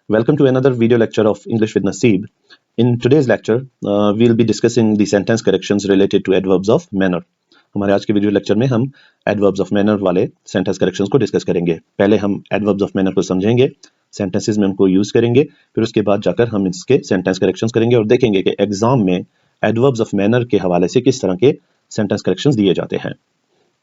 Welcome to another video lecture of English with Naseeb. In today's lecture, we'll be discussing the sentence corrections related to adverbs of manner. हमारे आज के video lecture में हम adverbs of manner वाले sentence corrections को discuss करेंगे. पहले हम adverbs of manner को समझेंगे, सेंटेंसेस में उनको यूज करेंगे, फिर उसके बाद जाकर हम इसके सेंटेंस करेक्शंस करेंगे और देखेंगे कि एग्जाम में adverbs of manner के हवाले से किस तरह के सेंटेंस करेक्शंस दिए जाते हैं.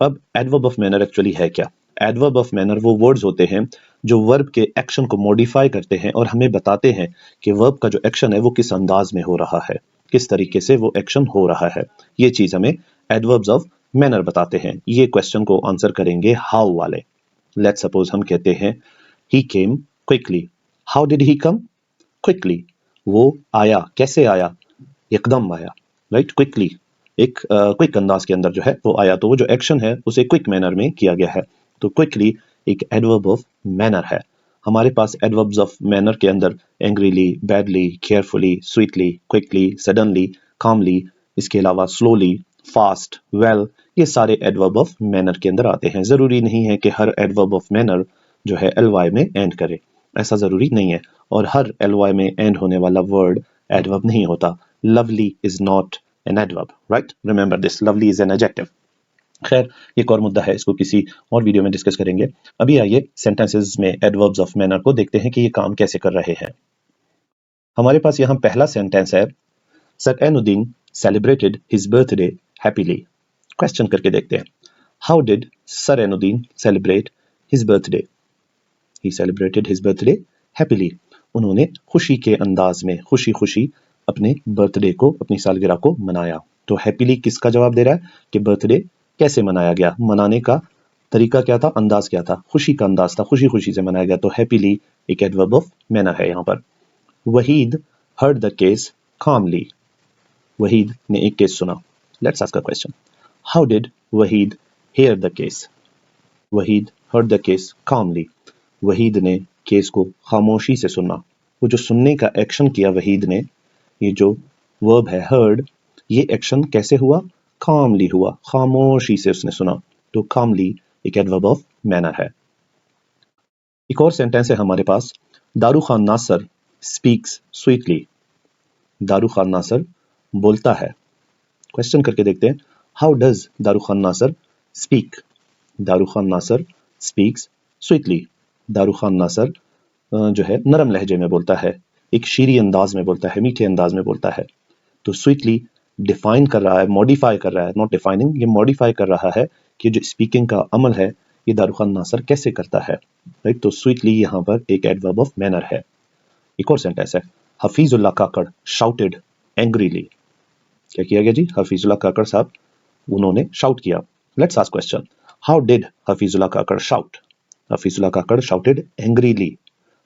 अब एडवर्ब ऑफ मैनर एक्चुअली है क्या? एडवर्ब ऑफ मैनर वो वर्ड्स होते हैं जो वर्ब के एक्शन को मॉडिफाई करते हैं और हमें बताते हैं कि वर्ब का जो एक्शन है वो किस अंदाज में हो रहा है, किस तरीके से वो एक्शन हो रहा है. ये चीज हमें एडवर्ब्स ऑफ मैनर बताते हैं. ये क्वेश्चन को आंसर करेंगे हाउ वाले. लेट्स सपोज हम कहते हैं he came quickly. How did he come? Quickly. वो आया, कैसे आया? एकदम आया, राइट? क्विकली, एक क्विक अंदाज के अंदर जो है वो आया. तो वो जो एक्शन है उसे क्विक मैनर में किया गया है. तो क्विकली एक एडवर्ब ऑफ मैनर है. हमारे पास एडवर्ब्स ऑफ मैनर के अंदर angrily, badly, carefully, sweetly, quickly, suddenly, calmly, इसके अलावा स्लोली, फास्ट, वेल, ये सारे एडवर्ब ऑफ मैनर के अंदर आते हैं. जरूरी नहीं है कि हर एडवर्ब ऑफ मैनर जो है एलवाई में एंड करे, ऐसा जरूरी नहीं है. और हर एलवाई में एंड होने वाला वर्ड एडवर्ब नहीं होता. Lovely is not an adverb, right? Remember this, lovely is an adjective. खैर, एक और मुद्दा है, इसको किसी और वीडियो में डिस्कस करेंगे. अभी आइए सेंटेंसेस में एडवर्ब्स ऑफ मैनर को देखते हैं कि ये काम कैसे कर रहे हैं. हमारे पास यहाँ पहला सेंटेंस है, Sainuddin celebrated his birthday happily. Question करके देखते हैं. How did Sainuddin celebrate his birthday? He celebrated his birthday happily. उन्होंने खुशी के अंदाज में खुशी खुशी अपने बर्थडे को, अपनी सालगिरह को मनाया. तो हैप्पीली किसका जवाब दे रहा है कि बर्थडे कैसे मनाया गया, मनाने का तरीका क्या था, अंदाज क्या था? खुशी का अंदाज था, खुशी खुशी से मनाया गया. तो हैप्पीली एक एडवर्ब ऑफ मैनर है यहाँ पर. Waheed heard the case calmly. Waheed ने एक केस सुना. Let's ask a question. How did Waheed hear the case? Waheed heard the case calmly. Waheed ने केस को खामोशी से सुना. वो जो सुनने का एक्शन किया वहीद ने, ये जो वर्ब है हर्ड, ये एक्शन कैसे हुआ? कामली हुआ, खामोशी से उसने सुना. तो कामली एक एडवर्ब ऑफ मैनर है. एक और सेंटेंस है हमारे पास, दारू खान नासर स्पीक्स स्वीटली. दारू खान नासर बोलता है. क्वेश्चन करके देखते हैं. हाउ डज दारू खान नासर स्पीक? दारू खान नासर स्पीक्स स्वीटली. दारू खान नासर जो है नरम लहजे में बोलता है, एक शीरी अंदाज में बोलता है, मीठे अंदाज में बोलता है. तो स्वीटली डिफाइन कर रहा है, मॉडिफाई कर रहा है, नॉट डिफाइनिंग, ये मॉडिफाई कर रहा है कि जो स्पीकिंग का अमल है ये दारू खान नासर कैसे करता है, राइट? तो स्वीटली यहाँ पर एक एडवर्ब ऑफ मैनर है. एक और सेंटेंस है, हफीजुल्लाह काकड़ शाउटेड एंग्रीली. क्या किया गया जी? हफीजुल्लाह काकड़ साहब उन्होंने शाउट किया. Let's ask question. How did Hafeezullah Kakar shout? Hafeezullah Kakar shouted angrily.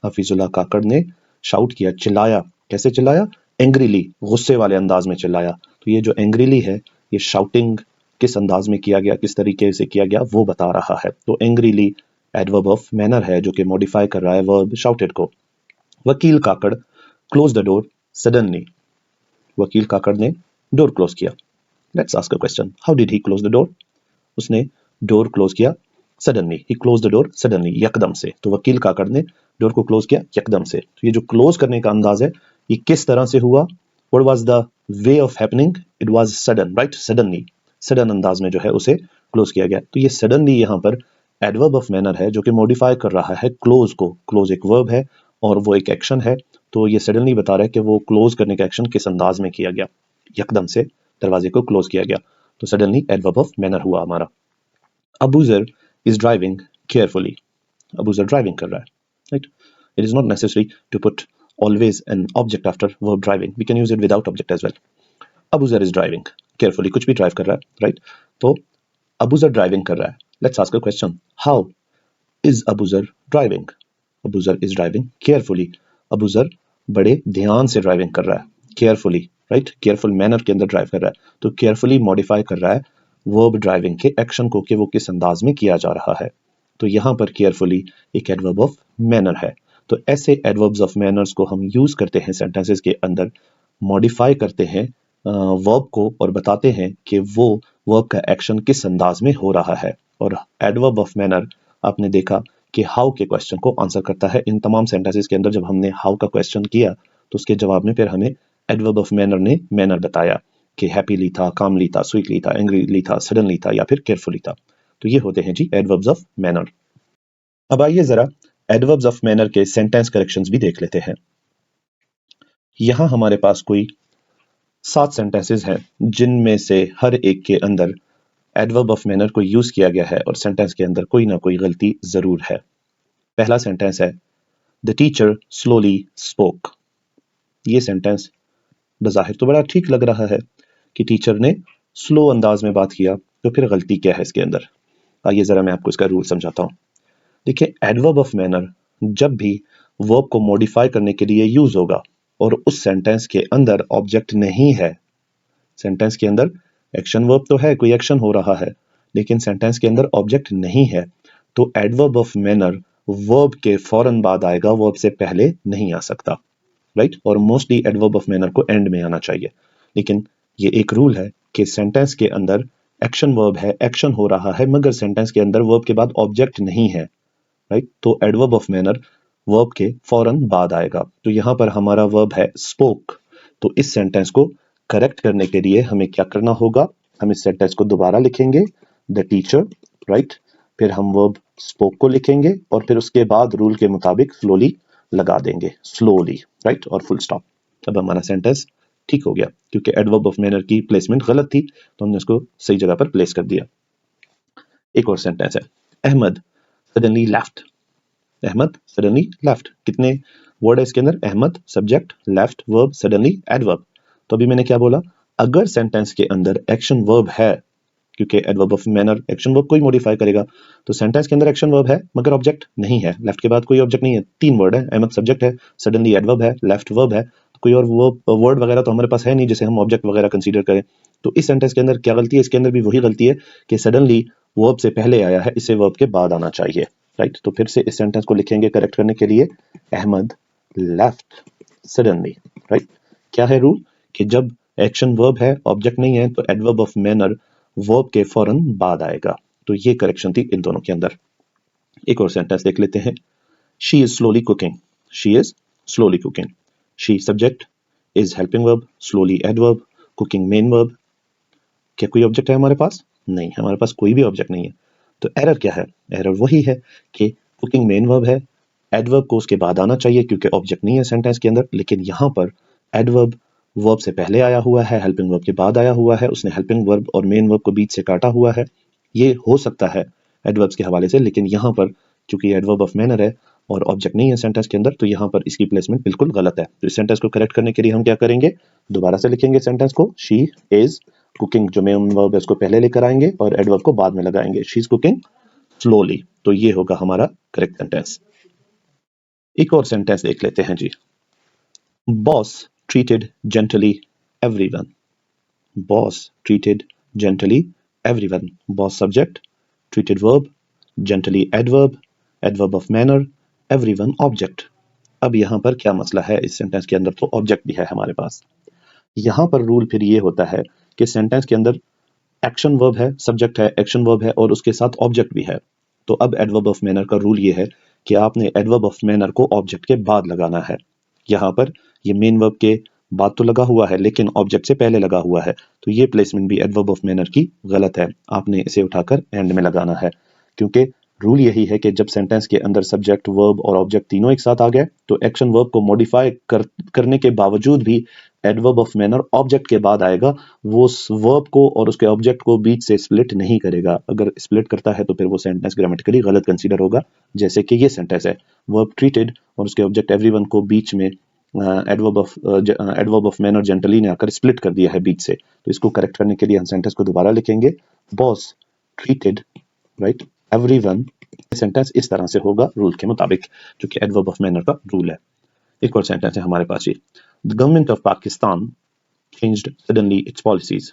Hafeezullah Kakar ने शाउट किया, चिल्लाया. कैसे चिल्लाया? एंग्रीली, गुस्से वाले अंदाज में चिल्लाया. तो ये जो एंग्रीली है, ये शाउटिंग किस अंदाज में किया गया, किस तरीके से किया गया, वो बता रहा है. तो एंग्रीली एडवर्ब ऑफ मैनर है जो कि मॉडिफाई कर रहा है वर्ब शाउटेड को. Wakil Kakar close the door suddenly. Wakil Kakar ने डोर क्लोज किया. Let's ask a question. How did he close the door? उसने डोर क्लोज किया suddenly. He close the door suddenly, यकदम से. तो वकील काकड़ ने डोर को क्लोज किया यकदम से. तो ये जो क्लोज करने का अंदाज है ये किस तरह से हुआ? What was the way of happening? It was sudden, right? Suddenly, sudden अंदाज में जो है उसे क्लोज किया गया. तो ये सडनली यहाँ पर एडवर्ब ऑफ मैनर है जो कि मॉडिफाई कर रहा है क्लोज को. क्लोज एक वर्ब है और वो एक एक्शन है. तो ये सडनली बता रहा है कि वो क्लोज करने का एक्शन किस अंदाज में किया गया, यकदम से दरवाजे को क्लोज किया गया. तो सडनली एडवर्ब ऑफ मैनर हुआ हमारा. Abuzar is driving carefully. Abuzar driving कर रहा है, right? It is not necessary to put always an object after verb driving. We can use it without object as well. Abuzar is driving carefully. कुछ भी drive कर रहा है, right? तो Abuzar driving कर रहा है. Let's ask a question. How is Abuzar driving? Abuzar is driving carefully. Abuzar बड़े ध्यान से ड्राइविंग कर रहा है, carefully, right? Careful manner के अंदर ड्राइव कर रहा है. तो carefully मॉडिफाई कर रहा है वर्ब ड्राइविंग के एक्शन को कि वो किस अंदाज में किया जा रहा है. तो यहाँ पर केयरफुली एक एडवर्ब ऑफ मैनर है. तो ऐसे एडवर्ब्स ऑफ मैनर्स को हम यूज करते हैं सेंटेंसेस के अंदर, मॉडिफाई करते हैं वर्ब को और बताते हैं कि वो वर्ब का एक्शन किस अंदाज में हो रहा है. और एडवर्ब ऑफ मैनर आपने देखा कि हाउ के क्वेश्चन को आंसर करता है। इन तमाम सेंटेंसेस के अंदर जब हमने हाउ का क्वेश्चन किया तो उसके जवाब में फिर हमें एडवर्ब ऑफ मैनर ने मैनर बताया कि हैप्पीली था, कामली था, स्वीटली था, एंग्रीली था, सडनली था या फिर केयरफुली था। तो ये होते हैं जी एडवर्ब्स ऑफ मैनर। अब आइए जरा एडवर्ब्स ऑफ मैनर के सेंटेंस करेक्शंस भी देख लेते हैं। यहां हमारे पास कोई 7 सेंटेंसेस हैं जिनमें से हर एक के अंदर एडवर्ब ऑफ मैनर को यूज किया गया है और सेंटेंस के अंदर कोई ना कोई गलती जरूर है। पहला सेंटेंस है द टीचर स्लोली स्पोक। ये सेंटेंस बज़ाहिर तो बड़ा ठीक लग रहा है कि टीचर ने स्लो अंदाज में बात किया, तो फिर गलती क्या है इसके अंदर। आइए जरा मैं आपको इसका रूल समझाता हूं। देखिए एडवर्ब ऑफ मैनर जब भी वर्ब को मॉडिफाई करने के लिए यूज होगा और उस सेंटेंस के अंदर ऑब्जेक्ट नहीं है, सेंटेंस के अंदर एक्शन वर्ब तो है, कोई एक्शन हो रहा है, लेकिन सेंटेंस के अंदर ऑब्जेक्ट नहीं है, तो एडवर्ब ऑफ मैनर वर्ब के फौरन बाद आएगा, वर्ब से पहले नहीं आ सकता, राइट। और मोस्टली एडवर्ब ऑफ मैनर को एंड में आना चाहिए। लेकिन ये एक रूल है कि सेंटेंस के अंदर एक्शन वर्ब है, एक्शन हो रहा है, मगर सेंटेंस के अंदर वर्ब के बाद ऑब्जेक्ट नहीं है, राइट। तो एडवर्ब ऑफ मैनर वर्ब के फौरन बाद आएगा। तो यहां पर हमारा वर्ब है स्पोक। तो इस सेंटेंस को करेक्ट करने के लिए हमें क्या करना होगा, हम इस सेंटेंस को दोबारा लिखेंगे द टीचर, राइट। फिर हम वर्ब स्पोक को लिखेंगे और फिर उसके बाद रूल के मुताबिक स्लोली लगा देंगे, स्लोली, राइट, और फुल स्टॉप। अब हमारा सेंटेंस ठीक हो गया क्योंकि एडवर्ब ऑफ मैनर की प्लेसमेंट गलत थी तो हमने उसको सही जगह पर प्लेस कर दिया। एक और सेंटेंस है Ahmed suddenly left. Ahmed suddenly left, कितने वर्ड है इसके अंदर, Ahmed subject, left verb, suddenly adverb. तो अभी मैंने क्या बोला, अगर सेंटेंस के अंदर एक्शन वर्ब है, क्योंकि adverb of manner action verb को ही मॉडिफाई करेगा, तो सेंटेंस के अंदर एक्शन वर्ब है मगर ऑब्जेक्ट नहीं है, लेफ्ट के बाद कोई ऑब्जेक्ट नहीं है, 3 वर्ड है, अहमद सब्जेक्ट है, सडनली एडवर्ब है, लेफ्ट वर्ब है, कोई और वर्ड वगैरह तो हमारे पास है नहीं जिसे हम ऑब्जेक्ट वगैरह कंसीडर करें। तो इस सेंटेंस के अंदर क्या गलती है, इसके अंदर भी वही गलती है कि सडनली वर्ब से पहले आया है, इसे वर्ब के बाद आना चाहिए, राइट। तो फिर से इस सेंटेंस को लिखेंगे करेक्ट करने के लिए, अहमद लेफ्ट सडनली, राइट। क्या है रूल कि जब एक्शन वर्ब है, ऑब्जेक्ट नहीं है, तो एडवर्ब ऑफ मैनर वर्ब के फौरन बाद आएगा। तो ये करेक्शन थी इन दोनों के अंदर। एक और सेंटेंस देख लेते हैं, she is slowly cooking. She is slowly cooking, she subject, is helping verb, slowly adverb, cooking main verb. क्या कोई ऑब्जेक्ट है हमारे पास? नहीं, हमारे पास कोई भी ऑब्जेक्ट नहीं है। तो एरर क्या है, एरर वही है कि कुकिंग मेन वर्ब है, एडवर्ब को उसके बाद आना चाहिए क्योंकि ऑब्जेक्ट नहीं है सेंटेंस के अंदर, लेकिन यहां पर एडवर्ब वर्ब से पहले आया हुआ है, हेल्पिंग वर्ब के बाद आया हुआ है, उसने हेल्पिंग वर्ब और मेन वर्ब को बीच से काटा हुआ है। ये हो सकता है एडवर्ब्स के हवाले से, लेकिन यहां पर चूंकि एडवर्ब ऑफ मैनर है और ऑब्जेक्ट नहीं है सेंटेंस के अंदर, तो यहां पर इसकी प्लेसमेंट बिल्कुल गलत है। तो इस सेंटेंस को करेक्ट करने के लिए हम क्या करेंगे, दोबारा से लिखेंगे सेंटेंस को, शी इज कुकिंग, जो मेन वर्ब है उसको पहले लेकर आएंगे और एडवर्ब को बाद में लगाएंगे, शी इज कुकिंग स्लोली। तो ये होगा हमारा करेक्ट सेंटेंस। एक और सेंटेंस देख लेते हैं जी, boss treated gently everyone. Boss treated gently everyone, boss subject, treated verb, gently adverb, adverb of manner, everyone object. अब यहां पर क्या मसला है, इस सेंटेंस के अंदर तो ऑब्जेक्ट भी है हमारे पास। यहां पर रूल फिर ये होता है कि सेंटेंस के अंदर एक्शन वर्ब है, सब्जेक्ट है, एक्शन वर्ब है और उसके साथ ऑब्जेक्ट भी है। तो अब एडवर्ब ऑफ मैनर का रूल ये है कि आपने एडवर्ब ऑफ मैनर को ऑब्जेक्ट के बाद लगाना है। यहां पर ये मेन वर्ब के बाद तो लगा हुआ है लेकिन ऑब्जेक्ट से पहले लगा हुआ है, तो ये प्लेसमेंट भी एडवर्ब ऑफ मैनर की गलत है, आपने इसे उठाकर एंड में लगाना है। क्योंकि रूल यही है कि जब सेंटेंस के अंदर सब्जेक्ट, वर्ब और ऑब्जेक्ट तीनों एक साथ आ गए, तो एक्शन वर्ब को मॉडिफाई करने के बावजूद भी एडवर्ब ऑफ मैनर ऑब्जेक्ट के बाद आएगा, वो वर्ब को और उसके ऑब्जेक्ट को बीच से स्प्लिट नहीं करेगा। अगर स्प्लिट करता है तो फिर वो सेंटेंस ग्रामेटिकली गलत कंसीडर होगा, जैसे कि ये सेंटेंस है, वर्ब ट्रीटेड और उसके ऑब्जेक्ट एवरीवन को बीच में एडवर्ब ऑफ मैनर जेंटली ने आकर स्प्लिट कर दिया है बीच से। तो इसको करेक्ट करने के लिए हम सेंटेंस को दोबारा लिखेंगे, boss treated, right, everyone. Sentence इस तरह से होगा रूल के मुताबिक, जो कि एडवर्ब ऑफ मैनर का रूल है। एक और सेंटेंस है हमारे पास ये, the government of Pakistan changed suddenly its policies.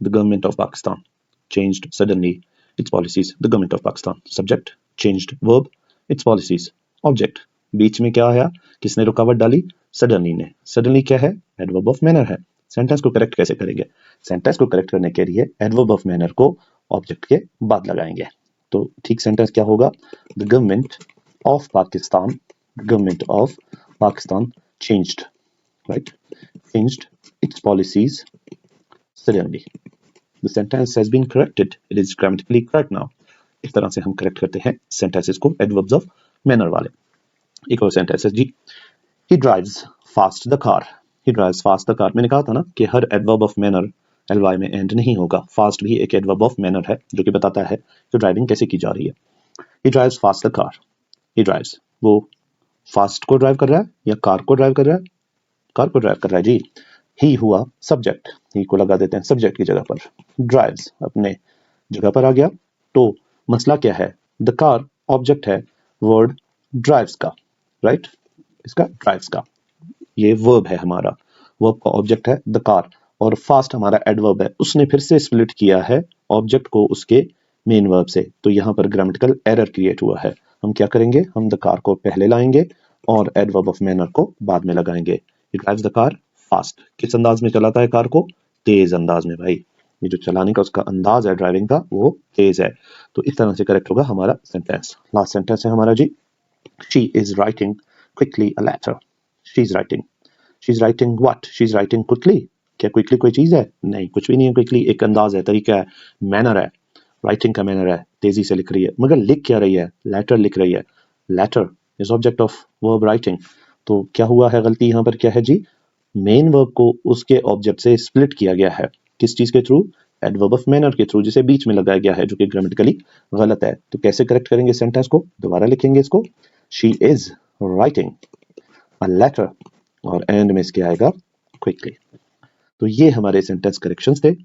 The government of Pakistan changed suddenly its policies. The government of Pakistan subject, changed verb, its policies object, बीच में क्या आया, किसने रुकावट डाली, सडनली ने। सडनली क्या है, एडवर्ब ऑफ मैनर है। सेंटेंस को करेक्ट कैसे करेंगे, सेंटेंस को करेक्ट करने के लिए एडवर्ब ऑफ मैनर को ऑब्जेक्ट के बाद लगाएंगे। तो ठीक सेंटेंस क्या होगा, the government of Pakistan, government of Pakistan changed, right? Changed its policies suddenly. The sentence has been corrected. It is grammatically correct now. इस तरह से हम करेक्ट करते हैं सेंटेंसेस को एडवर्ब्स ऑफ मैनर वाले। एक और सेंटेंस है जी, he drives fast the car. He drives fast the car. मैंने कहा था ना कि हर एडवर्ब ऑफ मैनर ly में एंड नहीं होगा। फास्ट भी एक एडवर्ब ऑफ मैनर है जो कि बताता है कि ड्राइविंग कैसे की जा रही है। He drives fast the car. He drives, वो फास्ट को ड्राइव कर रहा है या कार को ड्राइव कर रहा है? कार को ड्राइव कर रहा है जी। ही हुआ सब्जेक्ट, ही को लगा देते हैं सब्जेक्ट की जगह पर। ड्राइव्स अपने जगह पर आ गया। तो मसला क्या है? द कार ऑब्जेक्ट है वर्ड ड्राइव्स का, राइट? इसका ड्राइव्स का ये वर्ब है हमारा, वर्ब का ऑब्जेक्ट है द कार और फास्ट हमारा एडवर्ब है। उसने फिर से स्प्लिट किया है ऑब्जेक्ट को उसके मेन वर्ब से, तो यहाँ पर ग्रामेटिकल एरर क्रिएट हुआ है। हम क्या करेंगे? हम द कार को पहले लाएंगे और एडवर्ब ऑफ मैनर को बाद में लगाएंगे। It drives the car fast. किस अंदाज में चलाता है कार को? तेज अंदाज में भाई। ये जो चलाने का उसका अंदाज है ड्राइविंग का वो तेज है। तो इस तरह से करेक्ट होगा हमारा सेंटेंस। लास्ट सेंटेंस है हमारा जी, she is writing quickly a letter. She is writing, she is writing what? She is writing quickly. क्या क्विकली कोई चीज है? नहीं, कुछ भी नहीं है। क्विकली एक अंदाज है, तरीका है, मैनर है, राइटिंग का मैनर है, तेजी से लिख रही है। मगर लिख क्या रही है? लेटर लिख रही है। Letter is object of verb writing. तो क्या हुआ है गलती यहाँ पर? क्या है जी? मेन वर्ब को उसके ऑब्जेक्ट से स्प्लिट किया गया है। किस चीज के थ्रू? एडवर्ब ऑफ मैनर के थ्रू, जिसे बीच में लगाया गया है, जो कि ग्रामेटिकली गलत है। तो कैसे करेक्ट करेंगे सेंटेंस को? दोबारा लिखेंगे इसको, she is writing a letter और एंड में इसके आएगा क्विकली। तो ये हमारे सेंटेंस करेक्शंस थे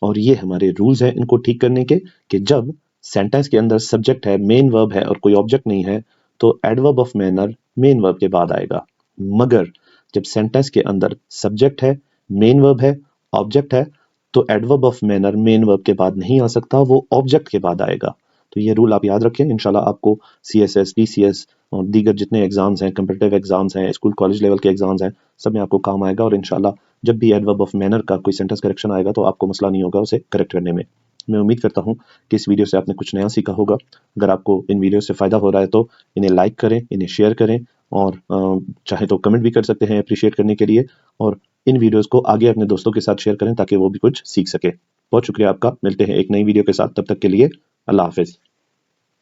और ये हमारे रूल्स हैं इनको ठीक करने के, कि जब सेंटेंस के अंदर सब्जेक्ट है, मेन वर्ब है और कोई ऑब्जेक्ट नहीं है तो adverb of manner main verb के बाद आएगा। मगर जब सेंटेंस के अंदर सब्जेक्ट है, मेन वर्ब है, ऑब्जेक्ट है, तो adverb of manner main verb के बाद नहीं आ सकता, वो ऑब्जेक्ट के बाद आएगा। तो ये रूल आप याद रखें। इंशाल्लाह आपको CSS, PCS और दीगर जितने एग्जाम्स हैं, कंपटीटिव एग्जाम्स हैं, स्कूल कॉलेज लेवल के एग्जाम्स हैं, सब में आपको काम आएगा। और इंशाल्लाह जब भी एडवर्ब ऑफ मैनर का कोई सेंटेंस करेक्शन आएगा तो आपको मसला नहीं होगा उसे करेक्ट करने में। मैं उम्मीद करता हूँ कि इस वीडियो से आपने कुछ नया सीखा होगा। अगर आपको इन वीडियो से फ़ायदा हो रहा है तो इन्हें लाइक करें, इन्हें शेयर करें और चाहे तो कमेंट भी कर सकते हैं अप्रिशिएट करने के लिए। और इन वीडियोस को आगे अपने दोस्तों के साथ शेयर करें ताकि वो भी कुछ सीख सके। बहुत शुक्रिया आपका। मिलते हैं एक नई वीडियो के साथ, तब तक के लिए अल्लाह हाफिज़।